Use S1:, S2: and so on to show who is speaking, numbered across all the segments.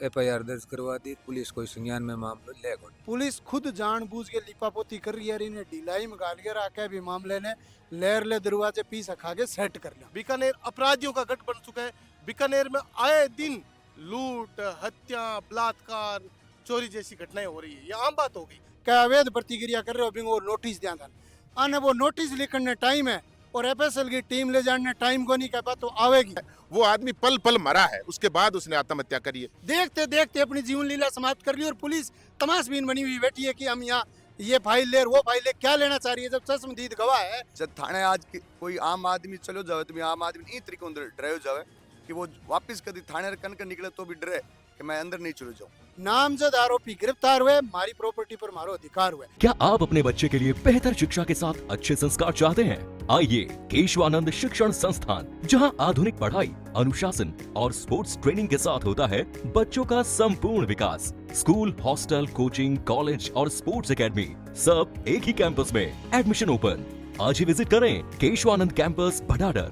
S1: FIR दर्ज करवा दी। Police कोई संज्ञान में मामला लेगा।
S2: पुलिस खुद जानबूझ के लिपापोती कर रही है, इन्हें ढिलाई में गाल के रखा है भी मामले ने लेर ले दरवाजे पी सखा के सेट कर लिया।
S3: बीकानेर अपराधियों का गढ़ बन चुका है। बीकानेर में आए दिन लूट, हत्या, बलात्कार, चोरी जैसी घटनाएं हो रही है। ये आम बात हो गई।
S2: क्या अवैध प्रतिक्रिया कर रहे हो, बिंगो नोटिस दिया था आने वो नोटिस लिखने टाइम है और एफएसएल की टीम ले जाने टाइम को नहीं कह पा तो आवेगी।
S4: वो आदमी पल पल मरा है, उसके बाद उसने आत्महत्या करी है।
S2: देखते देखते अपनी जीवन लीला समाप्त कर ली और पुलिस तमाशबीन बनी हुई बैठी है कि हम यहाँ ये फाइल ले वो फाइल ले, क्या लेना चाह रही है जब चश्मदीद गवाह है।
S5: जब थाने आज कोई आम आदमी चलो जावे तो भी आम आदमी नहीं तरीके डरे जावे कि वो वापस कभी थाने कन निकले तो भी डरे कि मैं अंदर नहीं चले जाऊं।
S2: नामजद आरोपी गिरफ्तार हुए, हमारी प्रॉपर्टी पर मारो अधिकार हुए।
S6: क्या आप अपने बच्चे के लिए बेहतर शिक्षा के साथ अच्छे संस्कार चाहते हैं? आइए केशवानंद शिक्षण संस्थान, जहां आधुनिक पढ़ाई, अनुशासन और स्पोर्ट्स ट्रेनिंग के साथ होता है बच्चों का संपूर्ण विकास। स्कूल, हॉस्टल, कोचिंग, कॉलेज और स्पोर्ट्स एकेडमी सब एक ही कैंपस में। Admission open. आज ही विजिट करें केशवानंद कैंपस भडाडर।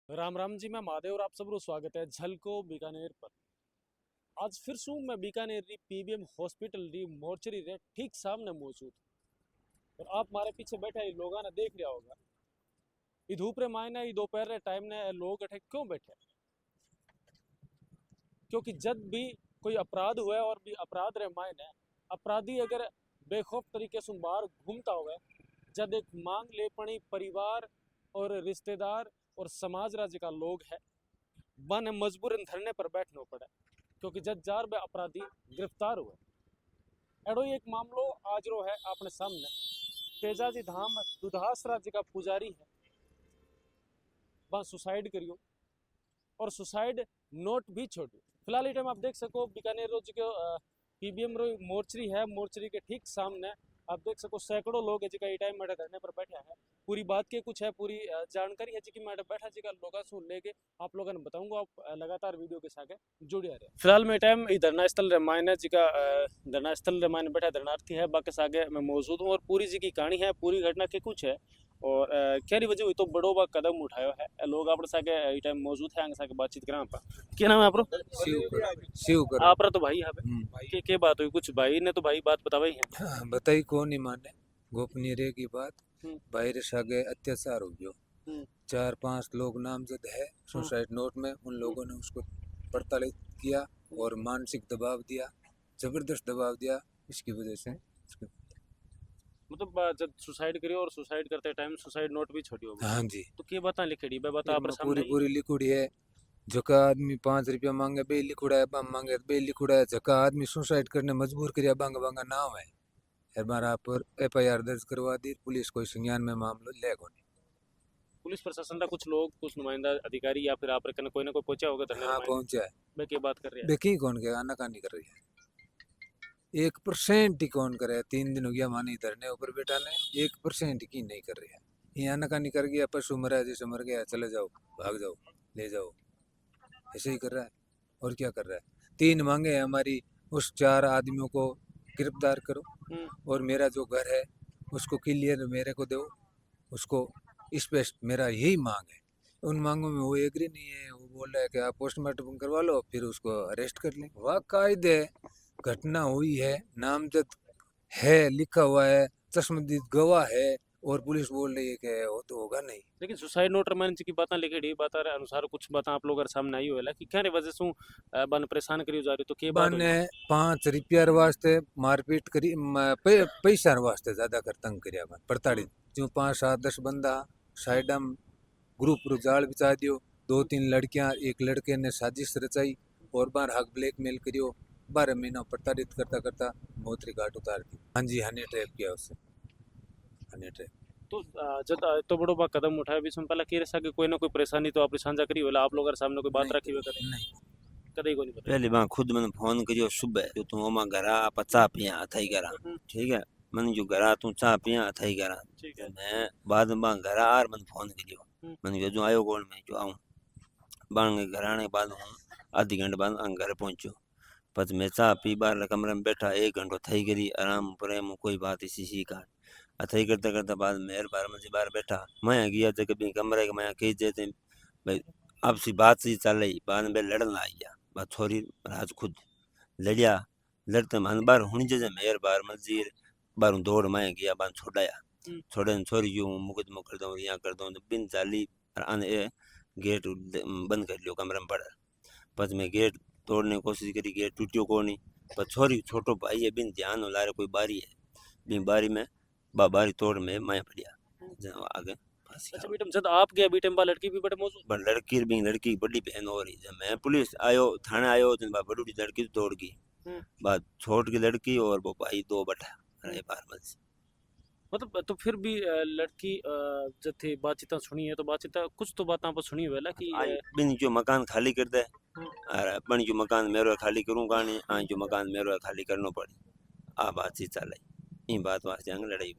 S7: राम राम जी, मैं महादेव और आप सबको स्वागत है झलको बीकानेर पर। आज फिर से मैं बीकानेर री पीबीएम हॉस्पिटल री मोर्चरी रे ठीक सामने मौजूद और आप हमारे पीछे बैठे ये लोग ने देख लिया होगा। ये धूप रे मायने ये दोपहर रे टाइम ने लोग अठे क्यों बैठे? क्योंकि जब भी कोई अपराध हुआ और भी अपराध रे मायने अपराधी अगर बेखौफ तरीके से बाहर घूमता हुआ, जब एक मांग ले पड़ी परिवार और रिश्तेदार और समाज राज्य का लोग है बन मजबूरन धरने पर बैठना पड़ा, क्योंकि जज जार बे अपराधी गिरफ्तार हुए। एडो एक मामलो आज रो है अपने सामने। तेजाजी धाम दुधास राज्य का पुजारी है, वह सुसाइड करियो और सुसाइड नोट भी छोड़ियो। फिलहाल ये टाइम आप देख सको बीकानेर रोज के पीबीएम रो मोर्चरी है, मोर्चरी के ठीक सामने आप देख सको सैकड़ों लोग है जिका ये टाइम मेरे धरने पर बैठा है। पूरी बात के कुछ है, पूरी जानकारी है जी मैं बैठा जी का लोगों से लेके आप लोगों ने बताऊंगा। आप लगातार वीडियो के साथ जुड़े रहे। फिलहाल में टाइम धरना स्थल रमायन जी का धरना स्थल रमायन बैठा धरनार्थी है, बाकी आगे मैं मौजूद हूँ और पूरी जी की कहानी है, पूरी घटना के कुछ है और क्या वजह हुई तो बड़ो बा कदम उठायो है। लोग अपने सागे ये टाइम मौजूद है, आगे बातचीत करा। क्या नाम है आप?
S1: शिव
S7: आप तो भाई यहाँ पे बात हुई? कुछ भाई ने तो भाई बात बताई है।
S1: हाँ, बताई कौन नहीं माने, गोपनीय रे की बात। बाहर सागे अत्याचार हो गयो। 4-5 लोग नामजद है सुसाइड नोट में, उन लोगों ने उसको प्रताड़ित किया और मानसिक दबाव दिया, जबरदस्त दबाव दिया। इसकी वजह से
S7: मतलब जब सुसाइड करी और सुसाइड करते टाइम सुसाइड नोट भी छोड़ी होगी।
S1: हाँ जी,
S7: तो क्या बात लिखेड़ी बता आप
S1: पूरी पूरी लिखुड़ी है। जका आदमी 5 रुपया मांगे बे लिखुड़ा है, बम मांगे बे लिखुड़ा है। जका आदमी सुसाइड करने मजबूर करिया बांगा बांगा नाम है। हमारा पर एफआईआर दर्ज करवा दी। पुलिस कोई संज्ञान में मामला लेगा नहीं। पुलिस
S7: प्रशासन का कुछ लोग, कुछ नुमाइंदा अधिकारी या फिर आप कोई ना कोई पहुंचा होगा धरने?
S1: हाँ पहुंचा है।
S7: मैं क्या बात कर रहे हैं?
S1: देखी कौन के आनाकानी कर रही है, 1% ही कौन करे। 3 दिन हो गया मानी धरने ऊपर बैठा ने, 1% की नहीं कर रही है। ये आनाकानी कर गया, पशु मरा जैसे मर गया, चले जाओ, भाग जाओ, ले जाओ, ऐसे ही कर रहा है। और क्या कर रहा है? 3 मांगे है हमारी, उस 4 आदमियों को गिरफ्तार करो और मेरा जो घर है उसको क्लियर मेरे को दो, उसको स्पेस्ट, मेरा यही मांग है। उन मांगों में वो एग्री नहीं है। वो बोल रहा है कि आप पोस्टमार्टम करवा लो फिर उसको अरेस्ट कर लें। वाकायदे घटना हुई है, नामजद है, लिखा हुआ है, चश्मदीद गवाह है और पुलिस बोल रही है कि वो तो होगा नहीं।
S7: लेकिन सुसाइड नोट रमान जी की बात लिखेड़ी बात अनुसार कुछ बात आप लोग सामने आई होला कि क्या रे वजह से बन परेशान करियो जा रही तो के बात
S1: ने 5 रुपया वास्ते मारपीट करी, पैसा वास्ते ज्यादा कर तंग करिया बन प्रताड़ित। जो 5-7-10 बंदा साइड में ग्रुप जाल बिछा दियो। 2-3 लड़कियां, एक लड़के ने साजिश रचाई और बार हक ब्लैकमेल करियो। 12 महीना प्रताड़ित करता करता मोतरी घाट उतार दी। हाँ जी, हनी ट्रैप किया उससे, हनी ट्रैप।
S7: तो जब तो बड़ो बा कदम उठाया भी पहला केरे सागे कोई ना कोई परेशानी तो आप साझा करी होला? आप लोग सामने कोई बात रखी हुई कदे
S1: नहीं,
S7: कदे को नहीं पता।
S8: पहले बार खुद मैंने फोन करियो सुबह जो तू ओमा घरा आप चा पिया अथई करा, ठीक है? मैंने जो घरा तू चा पिया अथई करा, मैं बाद में घरा आर मैंने फोन करियो, मैंने जो आयो कौन मैं जो आऊं बाण के घर आने के बाद हूँ आधी घंटे बाद घर पहुंचो। पच मैं चा पी बार कमरे में बैठा 1 घंटो थई करी आराम प्रेम कोई बात इसी सी का अथई करता करता बाद मेहर बार में बाहर बैठा मैं गया जगह भी कमरे के मैं कही देते भाई आपसी बात सी चल रही बाद में लड़न आ गया बात छोरी राज खुद लड़िया लड़ते मन बार हुनी जैसे मेयर बार मजीर बार दौड़ मैं गया बार छोड़ाया छोड़े छोरी जो मुकदमा कर दूँ यहाँ कर दूँ बिन चाली आने गेट बंद कर लियो कमरे में पड़ा बस मैं गेट तोड़ने की कोशिश करी गेट टूटियो को नहीं पर छोरी छोटो भाई है बिन ध्यान ला रहे कोई बारी है बिन बारी में बारी तोड़ में मैं पड़िया आगे
S7: अच्छा बेटम जब आप गए बेटम बा लड़की भी बड़े मौजूद
S8: पर लड़की भी लड़की की बड़ी बहन हो रही जब मैं पुलिस आयो थाने आयो तो बड़ी लड़की दौड़ गई बात छोट की लड़की और वो भाई दो बटा रहे बार मत
S7: मतलब तो फिर भी लड़की जब थे बातचीत सुनी है तो बातचीत कुछ तो बातें आप सुनी हुई कि
S8: बिन जो मकान खाली कर दे और बन जो मकान मेरो खाली करूँगा नहीं आज जो मकान मेरो खाली करना पड़े आ बातचीत चल रही इन बात वास्ते अंग लड़ाई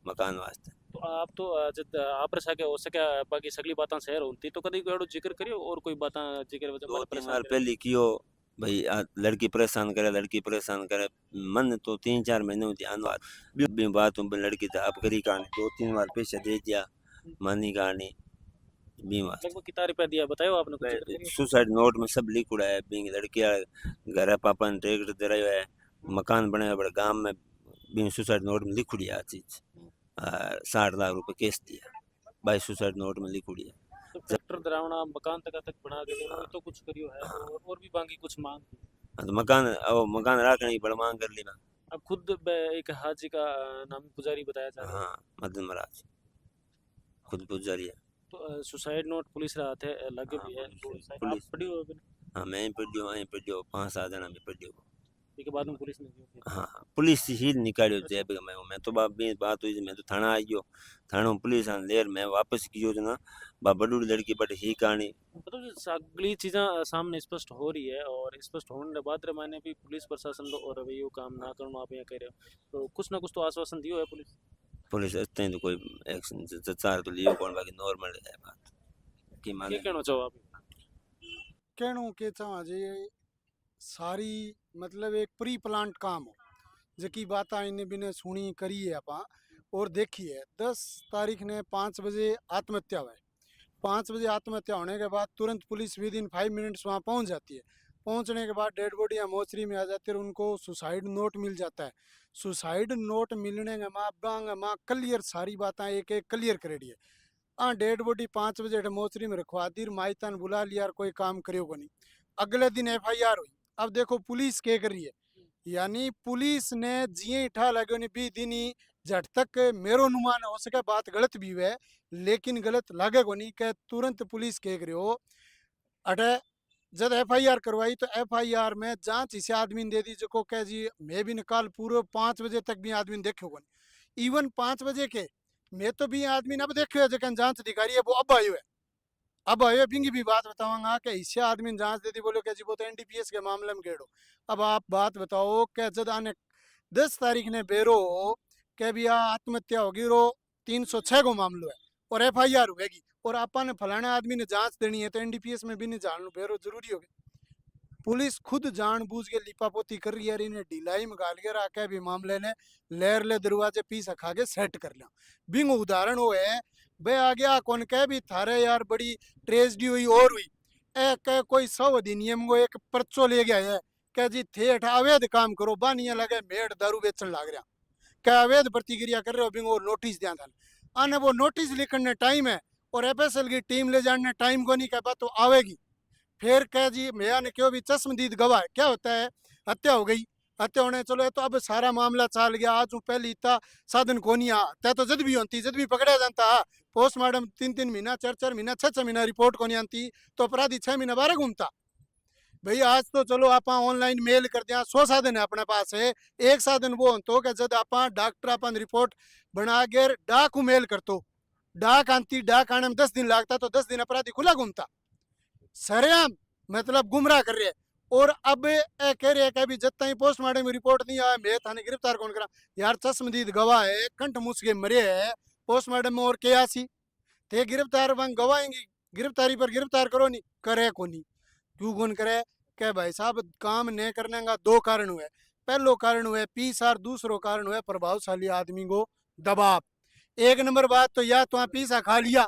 S8: मकान वास्ते
S7: तो आप तो जब आप रसा के हो सके बाकी सगली बातें शहर होती तो कभी कोई जिक्र करियो और कोई बातें जिक्र वजह
S8: दो तीन बार पहले कियो भाई लड़की परेशान करे मन तो 3-4 महीने में ध्यान बात लड़की तो आप करी कहानी 2-3 बार पैसे दे दिया मानी कहानी
S7: लगभग कितना रुपया दिया बताओ आपने कुछ जिक्र करियो?
S8: सुसाइड नोट में सब लिख उड़ा है बिंग लड़की घर है पापा ने ट्रैक्टर दे रहा है मकान बने बड़े गांव में बिंग सुसाइड नोट में लिख उड़ी चीज 60 लाख रुपए केस दिया भाई सुसाइड नोट में लिख उड़ी
S7: तो ट्रैक्टर दरावना मकान तक बना के देना तो कुछ करियो है और भी बाकी कुछ मांग थी।
S8: तो मकान रखने की बड़ा मांग कर ली ना
S7: अब खुद एक हाजी का नामी पुजारी बताया जा रहा है
S8: हाँ मदन महाराज खुद पुजारी है
S7: तो सुसाइड नोट पुलिस रहा थे लगे भी है
S8: पुलिस
S7: आप पढ़ी हो
S8: हाँ मैं ही पढ़ियो 5-7 जना में पढ़ियो
S7: के बाद में पुलिस ने दिया
S8: हाँ पुलिस ही निकालियो जैब मैं तो बात हुई मैं तो थाना आई गयो थाना पुलिस लेर मैं वापस कियो जो ना बड़ी लड़की बट ही कहानी
S7: मतलब सगली चीज़ें सामने स्पष्ट हो रही है और स्पष्ट होने के बाद मैंने भी पुलिस प्रशासन और रवैयो काम ना करना आप यहाँ कह रहे हो तो कुछ ना कुछ तो आश्वासन दियो है
S8: पुलिस इतने तो कोई एक्शन चार तो लियो कौन बाकी नॉर्मल है बात की
S7: क्या
S8: माने
S7: कहना चाहो आप
S2: कहणो के चाह जे सारी मतलब एक प्री प्लांट काम हो जकी बात इन्हें बिने सुनी करी है अपा और देखी है 10 तारीख ने 5 बजे आत्महत्या हुआ 5 बजे आत्महत्या होने के बाद तुरंत पुलिस विद इन 5 मिनट्स वहाँ पहुँच जाती है पहुँचने के बाद डेड बॉडी या मोचरी में आ जाती है और उनको सुसाइड नोट मिल जाता है सुसाइड नोट मिलने के माँ क्लियर सारी बातें एक एक क्लियर करेडी है हाँ डेड बॉडी 5 बजे मोचरी में रखवा दी माइता ने बुला लिया कोई काम करियो को नहीं अगले दिन FIR हुई अब देखो पुलिस क्या कर रही है यानी पुलिस ने जिये इठा लगे नहीं भी दिन ही झट तक मेरो अनुमान हो सके बात गलत भी हुए लेकिन गलत लागे को नहीं कि तुरंत पुलिस कह रही हो अटे जब FIR करवाई तो FIR में जांच इसे आदमी ने दे दी जो कह जी मैं भी निकाल पूरे 5 बजे तक भी आदमी देखो को नहीं इवन 5 बजे के मैं तो भी आदमी ने अब देखो है जखन जांच अधिकारी है वो अब आयो है अब आयो बिंगी भी बात बताऊंगा कि इससे आदमी ने जांच दे दी बोलो क्या जी वो तो NDPS के मामले में गेड़ो अब आप बात बताओ क्या जद आने 10 तारीख ने बेरो क्या भी आत्महत्या होगी रो 306 को मामलो है और FIR होगी और आपा ने फलाना आदमी ने जांच देनी है तो NDPS में भी नहीं जान लो बेरो जरूरी होगी पुलिस खुद जानबूझ के लिपापोती कर रही है इन्हें ढिलाई में गाल के रखा भी मामले ने लेर ले दरवाजे पीस खा के सेट कर लिया बिंग उदाहरण वो है बे आ गया कौन कह भी थारे यार बड़ी ट्रेजडी हुई और हुई ए कह कोई 100 अधिनियम को एक पर्चो ले गया है कह जी थे अवैध काम करो बानिया लगे मेड़ दारू बेचन लग रहा क्या अवैध प्रतिक्रिया कर रहे हो बिंग और नोटिस दिया था आने वो नोटिस लिखने टाइम है और FSL की टीम ले जाने टाइम को नहीं कह बात तो आवेगी फिर कह जी भैया ने क्यों भी चश्मदीद गवाह है क्या होता है हत्या हो गई हत्या होने चलो तो अब सारा मामला चल गया आज पहले इतना साधन को नहीं आता तो जद भी होती जद भी पकड़ा जाता पोस्टमार्टम 3-3 महीना 4-4 महीना 6-6 महीना रिपोर्ट को नहीं आती तो अपराधी 6 महीना बारह घूमता भाई आज तो चलो आप ऑनलाइन मेल कर दिया 100 साधन है अपने पास है एक साधन वो हो कि जब आप डॉक्टर अपन रिपोर्ट बना के डाक मेल कर तो डाक आती डाक आने में 10 दिन लगता तो 10 दिन अपराधी खुला घूमता सरेआम मतलब गुमराह कर रहे हैं और अब कह रहे हैं कि अभी जब तक पोस्टमार्टम में रिपोर्ट नहीं आया मैं थाने गिरफ्तार कौन करा यार चश्मदीद गवाह है कंठ मुस के मरे है पोस्टमार्टम में और क्या सी थे गिरफ्तार वहां गवाएंगी गिरफ्तारी पर गिरफ्तार करो नहीं करे को नहीं क्यों कौन करे क्या भाई साहब काम नहीं करने का 2 कारण हुए पहलो कारण हुए पीसार दूसरो कारण हुए प्रभावशाली आदमी को दबाव 1 नंबर बात तो या तो पीसा खा लिया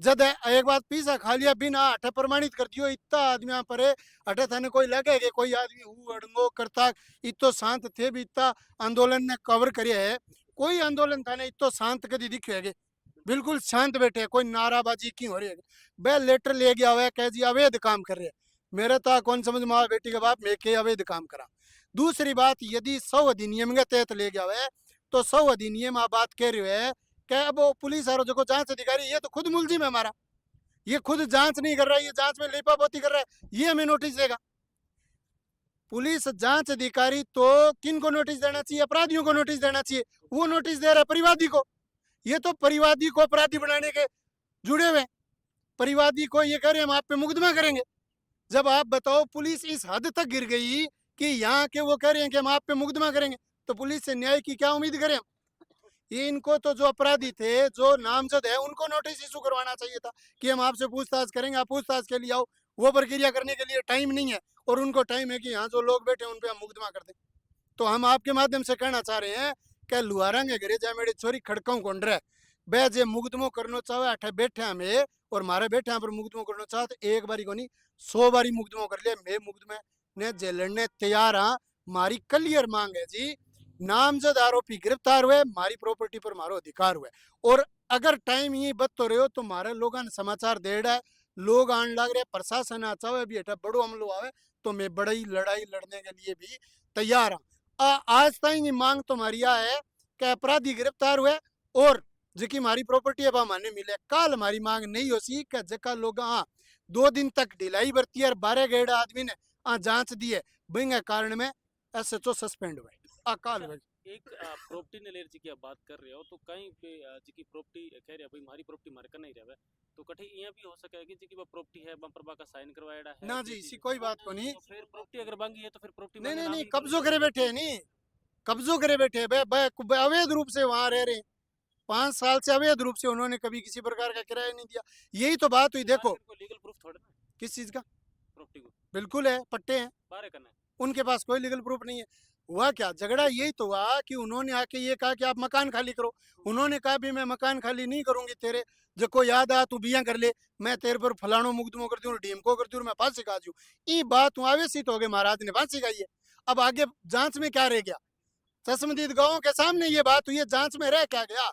S2: जद एक बात पिज्जा खा लिया बिना अठे प्रमाणित कर दियो इतना आदमी यहाँ पर है, अठे थाने कोई लगे कि कोई आदमी हु अड़ंगो करता इतो शांत थे भी इतना आंदोलन ने कवर करिया है। कोई आंदोलन थाने इतो शांत कदी दिखे है, बिल्कुल शांत बैठे है, कोई नाराबाजी क्यों हो रही है। बे लेटर ले गया हुआ है कह जी अवैध काम कर रहे हैं, मेरे तो कौन समझ में आवे बेटी के बाप मैं के अवैध काम करा। दूसरी बात यदि 100 अधिनियम के तहत ले गया हुआ है तो 100 अधिनियम आप बात कह रहे है कि अब वो पुलिस और जो जांच अधिकारी ये तो खुद मुलजिम है हमारा, ये खुद जांच नहीं कर रहा है, ये जांच में लेपापोती कर रहा है, ये हमें नोटिस देगा। पुलिस जांच अधिकारी तो किन को नोटिस देना चाहिए? अपराधियों को नोटिस देना चाहिए, वो नोटिस दे रहा है परिवादी को। ये तो परिवादी को अपराधी बनाने के जुड़े हुए, परिवादी को ये कह रहे हम आप पे मुकदमा करेंगे। जब आप बताओ पुलिस इस हद तक गिर गई कि यहाँ के वो कह रहे हैं कि हम आप पे मुकदमा करेंगे, तो पुलिस से न्याय की क्या उम्मीद करें हम? ये इनको तो जो अपराधी थे जो नामजद है उनको नोटिस इशू करवाना चाहिए था कि हम आपसे पूछताछ करेंगे, आप पूछताछ के लिए आओ। वो प्रक्रिया करने के लिए टाइम नहीं है और उनको टाइम है कि यहाँ जो लोग बैठे हैं उन पे हम मुकदमा कर दें। तो हम आपके माध्यम से कहना चाह रहे हैं कि लुहारा के घरे जाए मेरी छोरी खड़काऊ कोंड रहे बे जे मुकदमो करना चाहे अठे बैठे हमें और मारे बैठे यहाँ पर मुकदमो करना चाहे तो एक बारी को नहीं 100 बारी मुकदमो कर लिया। मैं मुकदमे ने झेलने तैयार हाँ, मारी क्लियर मांग है जी, नामजद आरोपी गिरफ्तार हुए, मारी प्रॉपर्टी पर मारो अधिकार हुए। और अगर टाइम ये बत तो रहे हो तो मारे लोग समाचार दे रहा है, लोग आने लग रहे, प्रशासन आ चाहे अभी हटा बड़ो हमलो आवे तो मैं बड़ी लड़ाई लड़ने के लिए भी तैयार हूँ। आज तक ये मांग तो हमारी है कि अपराधी गिरफ्तार हुए और जकी हमारी प्रॉपर्टी है वह माने मिले। कल हमारी मांग नहीं हो सी कि जका लोग 2 दिन तक ढिलाई बरती है और 12 गेड़ आदमी ने जांच दी है बिंग कारण में SHO सस्पेंड हुए। काल
S7: एक प्रॉपर्टी ने लेर जी की आप बात कर रहे हो तो कहीं पे जी की प्रॉपर्टी कह रहे भाई हमारी प्रॉपर्टी मार कर नहीं रहे तो कठे ये भी हो सके कि जी की प्रॉपर्टी है बम्पर बा का साइन करवाएड़ा है
S2: ना जी इसी कोई बात को नहीं।
S7: तो फिर प्रॉपर्टी अगर मांगी है तो फिर प्रॉपर्टी
S2: नहीं नहीं कब्जो करे बैठे नहीं, कब्जो करे बैठे अवैध रूप से वहां रह रहे 5 साल से अवैध रूप से उन्होंने कभी किसी प्रकार का किराया नहीं दिया। यही तो बात हुई। देखो
S7: लीगल प्रूफ थोड़ा ना
S2: किस चीज का
S7: प्रॉपर्टी को
S2: बिल्कुल है, पट्टे हैं,
S7: बारे करना है,
S2: उनके पास कोई लीगल प्रूफ नहीं है। हुआ क्या झगड़ा यही तो हुआ कि उन्होंने आके ये कहा कि आप मकान खाली करो। उन्होंने कहा भी मैं मकान खाली नहीं करूंगी, तेरे जो को याद आ तू बिया कर ले, मैं तेरे पर फलानो मुकदमो कर दूं, डीम को कर दूं, मैं फांसी खा दूं। ये बात आवेशित हो गए, महाराज ने फांसी खाई है। अब आगे जांच में क्या रह गया? चश्मदीद गवाहों के सामने ये बात हुई है, जांच में रह क्या गया?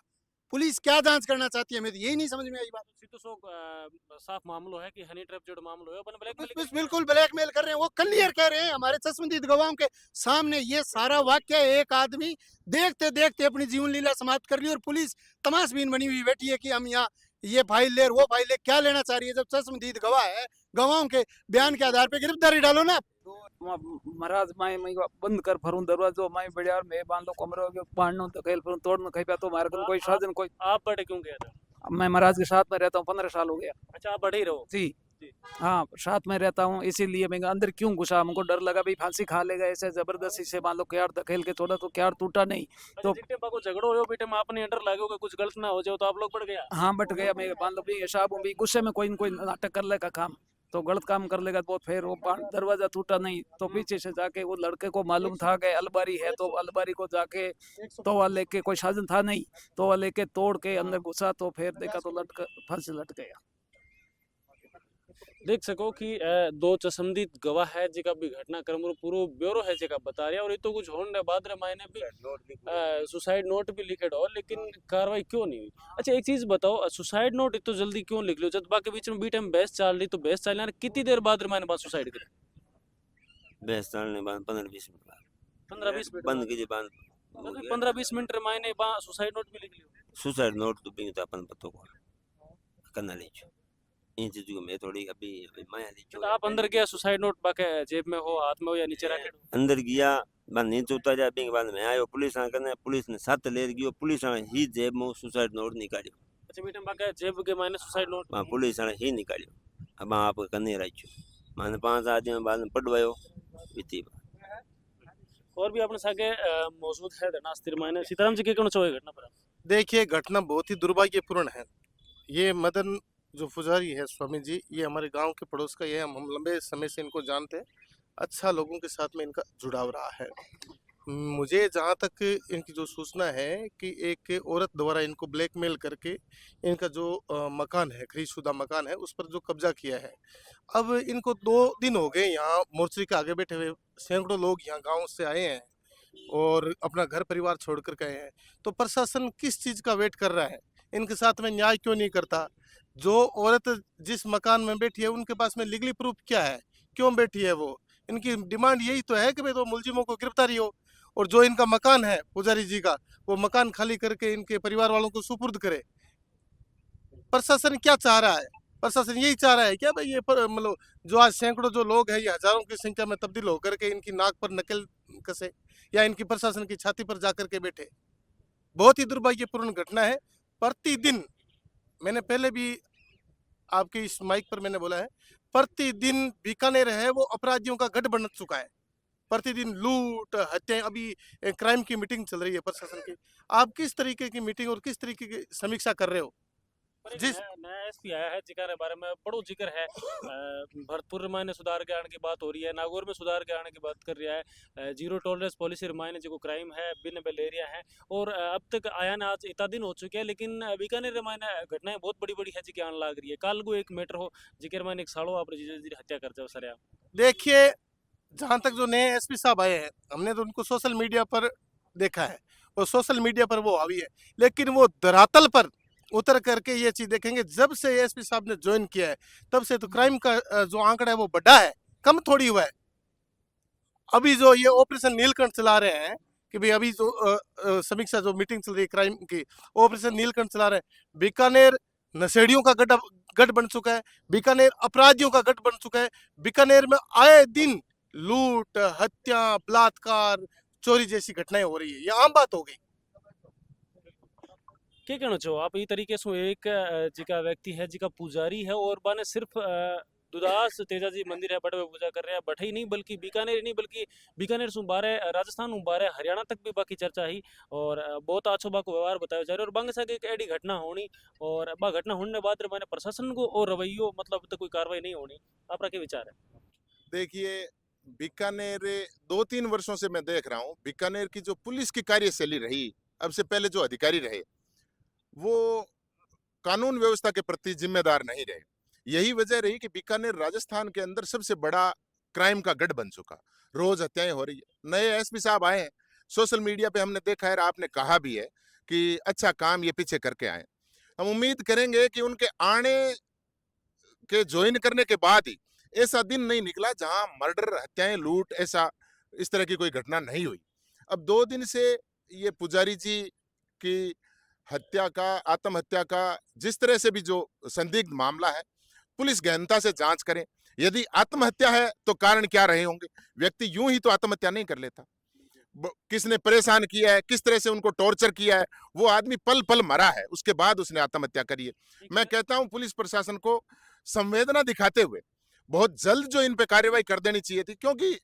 S2: पुलिस क्या जांच करना चाहती है, मैं तो यही नहीं समझ में आई बात।
S7: तो सो साफ मामलो है कि हनी ट्रैप जो मामलो है अपन ब्लैकमेल
S2: बिल्कुल ब्लैकमेल कर रहे हैं, वो क्लियर कह रहे हैं हमारे चश्मदीद गवाहों के सामने। ये सारा वाक्य एक आदमी देखते देखते अपनी जीवन लीला समाप्त कर ली और पुलिस तमाशबीन बनी हुई बैठी है कि हम यहाँ ये फाइल ले वो फाइल ले। क्या लेना चाह रही है? जब चश्मदीद गवाह है, गवाहों के बयान के आधार पे गिरफ्तारी डालो ना।
S9: महाराज माई मैं बंद कर फरूं दरवाजो माई बढ़िया मैं बांध लो कमरे के पाणनो तो खेल फरूं तोड़नो कहीं पे तो मारे कोई साधन कोई।
S7: आप बड़े क्यों गया था?
S9: मैं महाराज के साथ में रहता हूँ 15 साल हो गया।
S7: अच्छा आप बड़े ही रहो
S9: जी हाँ साथ में रहता हूँ, इसीलिए मैं अंदर क्यों घुसा, हमको डर लगा भाई फांसी खा लेगा ऐसे जबरदस्ती से मान लो क्यार धकेल के थोड़ा तो क्यार टूटा नहीं तो
S7: को झगड़ो हो बेटे में आपने अंडर लागोगे कुछ गलत ना हो जाए तो आप लोग बढ़ गया।
S9: हाँ बट गया मैं मान लो भाई साहब भाई गुस्से में कोई न कोई नाटक कर लेगा काम तो गलत काम कर लेगा तो फिर वो दरवाजा टूटा नहीं तो पीछे से जाके वो लड़के को मालूम था कि अलमारी है तो अलमारी को जाके तो वह लेके कोई साधन था नहीं तो वह लेके तोड़ के अंदर घुसा तो फिर देखा तो लटक फांसी लट गया।
S7: देख सको कि दो चश्मदीद गवाह है जिका भी घटनाक्रम रो पूरो ब्योरो है जिका बता रहा और ये तो कुछ होने बाद रे मायने भी सुसाइड नोट भी लिखे हो लेकिन कार्रवाई क्यों नहीं हुई। अच्छा एक चीज बताओ सुसाइड नोट इतो जल्दी क्यों लिख लो जब बाकी बीच में बीच में बहस चल रही तो बहस चलने कितनी देर बाद रे मायने बाद सुसाइड करे?
S8: बहस चलने बाद 15-20 मिनट बाद
S7: 15-20 मिनट
S8: बंद कीजिए बाद
S7: 15-20 मिनट रे मायने बा सुसाइड नोट भी लिख लियो।
S8: सुसाइड नोट तो बिंग तो अपन पतो को करना ले छो इन चीजों में थोड़ी अभी माया ली
S7: तो आप अंदर गया सुसाइड नोट बाके जेब में हो हाथ में हो या नीचे रखे
S8: अंदर गया बाद नीचे उतर जा बिंग बाद में आयो पुलिस आ करने पुलिस ने साथ ले गयो पुलिस आ ही जेब में सुसाइड नोट निकालियो।
S7: अच्छा बेटा बाके जेब के मायने सुसाइड नोट
S8: हां पुलिस आ ही निकालियो अब आप करने राखियो माने 5 आदमी बाद में पड़वायो इती
S7: और भी अपने सागे मौजूद है धरनास्थिर मायने सीताराम जी के कहना चाहोगे घटना पर?
S3: देखिए घटना बहुत ही दुर्भाग्यपूर्ण है। ये मदन जो पुजारी है स्वामी जी ये हमारे गांव के पड़ोस का ये हम लंबे समय से इनको जानते हैं, अच्छा लोगों के साथ में इनका जुड़ाव रहा है। मुझे जहाँ तक इनकी जो सूचना है कि एक औरत द्वारा इनको ब्लैकमेल करके इनका जो मकान है, खरीदशुदा मकान है, उस पर जो कब्जा किया है। अब इनको 2 दिन हो गए यहाँ मोर्चरी के आगे बैठे हुए, सैकड़ों लोग यहाँ गाँव से आए हैं और अपना घर परिवार छोड़ कर गए हैं। तो प्रशासन किस चीज़ का वेट कर रहा है? इनके साथ में न्याय क्यों नहीं करता? जो औरत जिस मकान में बैठी है उनके पास में लीगली प्रूफ क्या है? क्यों बैठी है वो? इनकी डिमांड यही तो है कि भाई 2 मुलजिमों को गिरफ्तारी हो और जो इनका मकान है पुजारी जी का, वो मकान खाली करके इनके परिवार वालों को सुपुर्द करे। प्रशासन क्या चाह रहा है? प्रशासन यही चाह रहा है क्या भाई ये मतलब जो आज सैकड़ों जो लोग हैं ये हजारों की संख्या में तब्दील होकर के इनकी नाक पर नकेल कसे या इनकी प्रशासन की छाती पर जाकर के बैठे। बहुत ही दुर्भाग्यपूर्ण घटना है। प्रतिदिन मैंने पहले भी आपके इस माइक पर मैंने बोला है, प्रतिदिन बीकानेर है वो अपराधियों का गढ़ बन चुका है। प्रतिदिन लूट, हत्याएं, अभी क्राइम की मीटिंग चल रही है प्रशासन की। आप किस तरीके की मीटिंग और किस तरीके की समीक्षा कर रहे हो?
S7: पर एक
S3: जिस
S7: नया एसपी आया है जिक्र के बारे में बड़ो जिक्र है भरतपुर में सुधार के आने की बात हो रही है, नागौर में सुधार के आने की बात कर रहा है, जीरो टॉलरेंस पॉलिसी रमायने जो क्राइम है बिन बेलेरिया है और अब तक आया ना आज इतना दिन हो चुके हैं लेकिन बीकानेर रमायने घटनाएं बहुत बड़ी बड़ी है जी आने लग रही है। कल को एक मैटर हो जिक्र मैंने एक सालों आप हत्या कर जाओ सर।
S3: देखिए, जहाँ तक जो नए एसपी साहब आए हैं हमने तो उनको सोशल मीडिया पर देखा है और सोशल मीडिया पर वो हावी है, लेकिन वो धरातल पर उतर करके ये चीज देखेंगे। जब से एसपी साहब ने ज्वाइन किया है तब से तो क्राइम का जो आंकड़ा है वो बढ़ा है, कम थोड़ी हुआ है। अभी जो ये ऑपरेशन नीलकंठ चला रहे हैं कि भाई अभी जो समीक्षा जो मीटिंग चल रही है क्राइम की, ऑपरेशन नीलकंठ चला रहे हैं। बीकानेर नशेड़ियों का गढ़ बन चुका है, बीकानेर अपराधियों का गढ़ बन चुका है। बीकानेर में आए दिन लूट, हत्या, बलात्कार, चोरी जैसी घटनाएं हो रही है, ये आम बात हो गई।
S7: क्या कहना चाहो आप ई तरीके से एक जिका व्यक्ति है जिका पुजारी है और बाने सिर्फ दुदास तेजाजी मंदिर है बड़े में पूजा कर रहे हैं बठे ही नहीं बल्कि बीकानेर ही नहीं बल्कि बीकानेर से बारे राजस्थान बारे हरियाणा तक भी बाकी चर्चा ही और बहुत अच्छो बाको व्यवहार बताया जा रहा है और बांग सके एक एडी घटना होनी और बा घटना होने बाद मैंने प्रशासन को और रवैयो मतलब तो कोई कार्रवाई नहीं होनी। आपका क्या विचार है?
S4: देखिए, बीकानेर 2-3 वर्षों से मैं देख रहा हूँ बीकानेर की जो पुलिस की कार्यशैली रही, अब से पहले जो अधिकारी रहे वो कानून व्यवस्था के प्रति जिम्मेदार नहीं रहे। यही वजह रही कि बीकानेर राजस्थान के अंदर सबसे बड़ा क्राइम का गढ़ बन चुका। रोज हत्याएं हो रही है। नए एसपी साहब आए हैं, सोशल मीडिया पे हमने देखा है, आपने कहा भी है कि अच्छा काम ये पीछे करके आए। हम उम्मीद करेंगे कि उनके आने के ज्वाइन करने के बाद ही ऐसा दिन नहीं निकला जहां मर्डर, हत्याएं, लूट ऐसा इस तरह की कोई घटना नहीं हुई। अब 2 दिन से ये पुजारी जी की हत्या का, आत्महत्या का जिस तरह से भी जो संदिग्ध मामला है, पुलिस गहनता से जांच करे। यदि आत्महत्या है तो कारण क्या रहे होंगे? व्यक्ति यूं ही तो आत्महत्या नहीं कर लेता। किसने परेशान किया है, किस तरह से उनको टॉर्चर किया है, वो आदमी पल पल मरा है, उसके बाद उसने आत्महत्या करी है। मैं कहता हूं पुलिस प्रशासन को संवेदना दिखाते हुए बहुत जल्द जो इन पे कार्रवाई कर देनी चाहिए थी, क्योंकि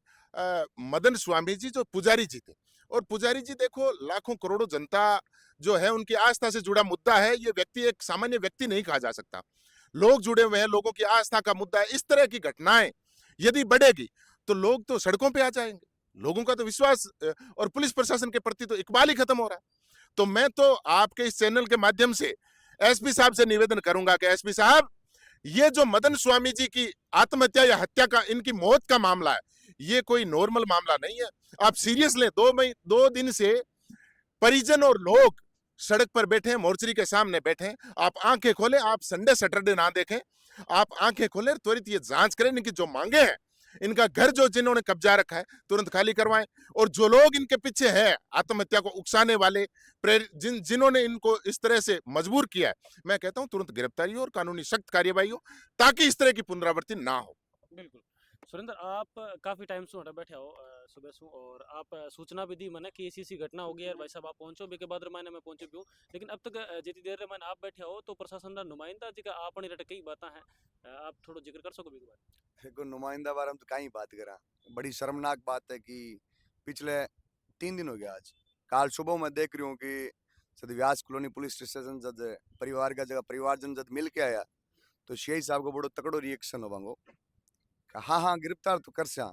S4: मदन स्वामी जी जो पुजारी जी थे, और पुजारी जी देखो लाखों करोड़ों जनता जो है उनकी आस्था से जुड़ा मुद्दा है। ये व्यक्ति एक सामान्य व्यक्ति नहीं कहा जा सकता। लोग जुड़े हुए हैं, लोगों की आस्था का मुद्दा है। इस तरह की घटनाएं यदि बढ़ेगी तो लोग तो सड़कों पे आ जाएंगे, लोगों का तो विश्वास और पुलिस प्रशासन के प्रति तो इकबाल ही खत्म हो रहा है। तो मैं तो आपके इस चैनल के माध्यम से एसपी साहब से निवेदन करूंगा कि एसपी साहब, ये जो मदन स्वामी जी की आत्महत्या या हत्या का, इनकी मौत का मामला है, ये कोई नॉर्मल मामला नहीं है। आप सीरियस लें। 2 दिन से परिजन और लोग सड़क पर बैठे हैं, मोर्चरी के सामने बैठे हैं। आप आंखें खोलें, आप संडे सैटरडे ना देखें, आप आंखें खोलें, त्वरित ये जांच करें। इनकी जो मांगे हैं, इनका घर जो जिन्होंने कब्जा रखा है तुरंत खाली करवाएं, और जो लोग इनके पीछे है आत्महत्या को उकसाने वाले, जिन्होंने इनको इस तरह से मजबूर किया है, मैं कहता हूं तुरंत गिरफ्तारी हो और कानूनी सख्त कार्यवाही हो, ताकि इस तरह की पुनरावृत्ति ना हो।
S7: बिल्कुल सुरेंद्र, आप काफी टाइम से वहाँ बैठे हो सुबह से और आप सूचना भी दी मैंने कि ऐसी घटना हो गई है भाई साहब आप पहुंचो बे के बाद रमायने में पहुंचे भी हूँ, लेकिन अब तक जितनी देर रमायने आप बैठे हो तो प्रशासन का नुमाइंदा जी का आप रट कई बातें हैं, आप थोड़ा जिक्र कर सको भी
S5: देखो, नुमाइंदा बारे में तो कहीं बात करा। बड़ी शर्मनाक बात है कि पिछले 3 दिन हो गया। आज काल सुबह मैं देख रही हूँ कि सद व्यास कॉलोनी पुलिस स्टेशन जब परिवार का जगह परिवारजन जब मिल के आया तो शेख साहब को बड़ो तकड़ो रिएक्शन हो भांगो। हाँ हाँ गिरफ्तार तो कर सा,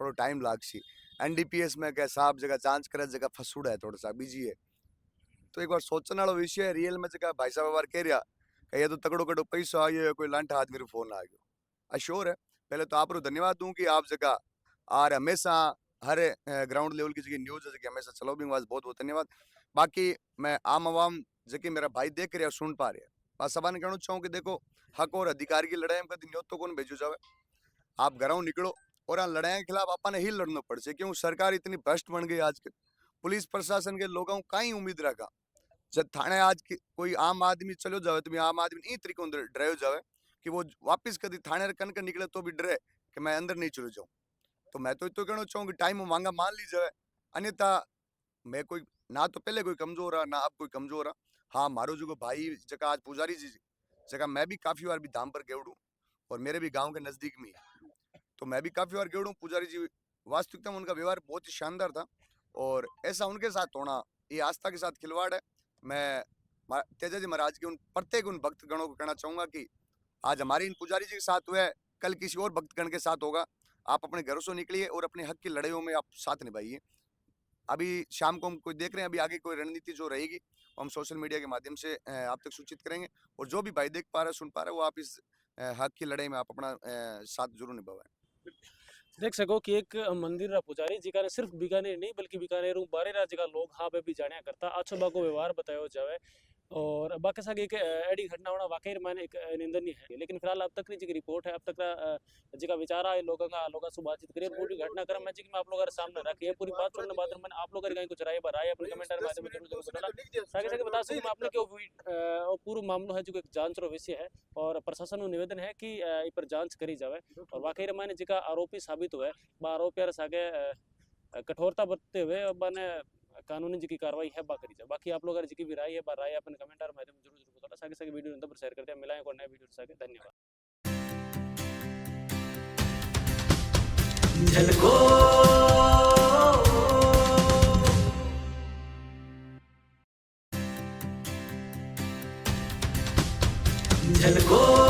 S5: थोड़ा टाइम लाग सी, एनडीपीएस में क्या साहब जगह जांच करे जगह फसूड़ा है थोड़ा सा बिजी है। तो एक बार सोचने वाला विषय है रियल में जगह भाई साहब बार कह रहा कि ये तो तगड़ो कड़ो पैसा आयो कोई लांठा आदमी फोन आ गयो अश्योर है। पहले तो आप धन्यवाद दूं कि आप जगह और हमेशा हर ग्राउंड लेवल की जगह न्यूज जगह हमेशा चलो भी बहुत बहुत धन्यवाद। बाकी मैं आम आवाम जबकि मेरा भाई देख रहे सुन पा रहे बस सबा ने कहना चाहूँ कि देखो हक और अधिकार की लड़ाई में कभी न्योत तो कौन भेजो जावे। आप घरों निकलो और इन लड़ाई के खिलाफ अपने ही लड़ना पड़ से क्यों सरकार इतनी भ्रष्ट बन गई आज के पुलिस प्रशासन के लोगों को कहीं उम्मीद रखा जब थाने आज कोई आम आदमी चलो जावे तो आम आदमी इन तरीकों डरायो जावे कि वो वापिस कभी थाने कन के निकले तो भी डरे कि मैं अंदर नहीं चलो जाऊँ। तो मैं तो कहना चाहूँ कि टाइम मांगा मान ली जाए अन्यथा मैं कोई ना तो पहले कोई कमजोर रहा ना अब कोई कमजोर रहा। हाँ मारो जो भाई जगह आज पुजारी जी जगह मैं भी काफी बार भी धाम पर गेवड़ू और मेरे भी गांव के नजदीक में तो मैं भी काफी बार गेवड़ू पुजारी जी वास्तविकता में उनका व्यवहार बहुत ही शानदार था और ऐसा उनके साथ होना ये आस्था के साथ खिलवाड़ है। मैं तेजा जी महाराज के उन प्रत्येक उन भक्तगणों को कहना चाहूंगा कि आज हमारे इन पुजारी जी के साथ हुआ है कल किसी और भक्तगण के साथ होगा। आप अपने घरों से निकलिए और अपने हक की लड़ाइयों में आप साथ निभाइए। अभी शाम को हम कोई देख रहे हैं अभी आगे कोई रणनीति जो रहेगी हम सोशल मीडिया के माध्यम से आप तक सूचित करेंगे और जो भी भाई देख पा रहा है सुन पा रहा है वो आप इस हक की लड़ाई में आप अपना साथ जरूर निभाएं।
S7: देख सको कि एक मंदिर रा पुजारी जी का सिर्फ बीकानेर नहीं बल्कि बीकानेर बारे राज्य का लोग हाँ पे भी जाने करता अच्छो बाको व्यवहार बतायो जावे और बाकी सागे एक एडी घटना होना वाकई माने एक निंदनीय है। लेकिन फिलहाल अब तक की रिपोर्ट है अब तक जी विचार है लोगों से बातचीत करिए पूरी घटनाक्रम में जी मैं आप लोगों के सामने रखी है पूरी बात छोड़ने बाद मैंने आप लोगों कहीं कुछ राय राय अपने कमेंट में माध्यम में जरूर बताना सागे सागे बता सकूं मैं आपने क्यों पूरा मामलो है जो एक जांच रो विषय है और प्रशासन को निवेदन है कि इ पर जांच करी जावे और वाकई माने जी आरोपी साबित हुए आरोपी सागे कठोरता बरतते हुए माने कानूनी जी कार्रवाई है करी जाए। बाकी आप लोग जी भी राय है राय अपने कमेंट और माध्यम जरूर जरूर बताना सागे सागे वीडियो अंदर शेयर करते हैं मिलाएं और नए वीडियो सागे धन्यवाद।
S10: झलको